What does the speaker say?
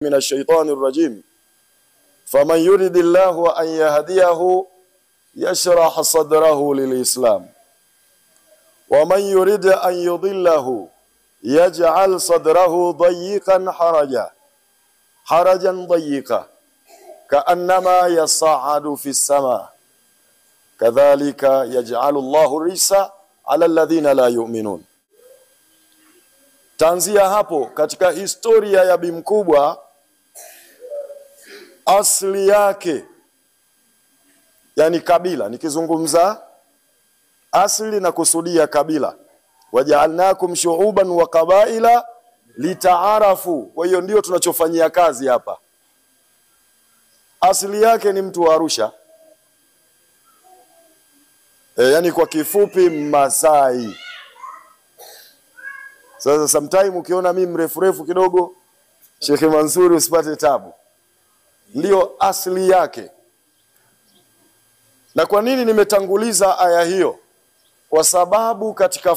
من الشيطان الرجيم فمن يرد الله أن يهديه يشرح صدره للإسلام ومن يرد أن يضله يجعل صدره ضيقا حرجا ضيقا كأنما يصعد في السماء كذلك يجعل الله الرجس على الذين لا يؤمنون. Tanzia hapo katika historia ya Bi Mkubwa, asili yake, yani kabila, nikizungumza asili na kusudia kabila, waja'alnakum shu'uban wa qabaila litaarafu. Kwa hiyo ndio tunachofanyia kazi hapa. Asili yake ni mtu wa Arusha, yani kwa kifupi Masai. Sasa sometime ukiona mimi mrefu kidogo, Sheikh Mansuri, usipate tabu. Ndio asili yake. Na kwa nini nimetanguliza aya hiyo? Kwa sababu katika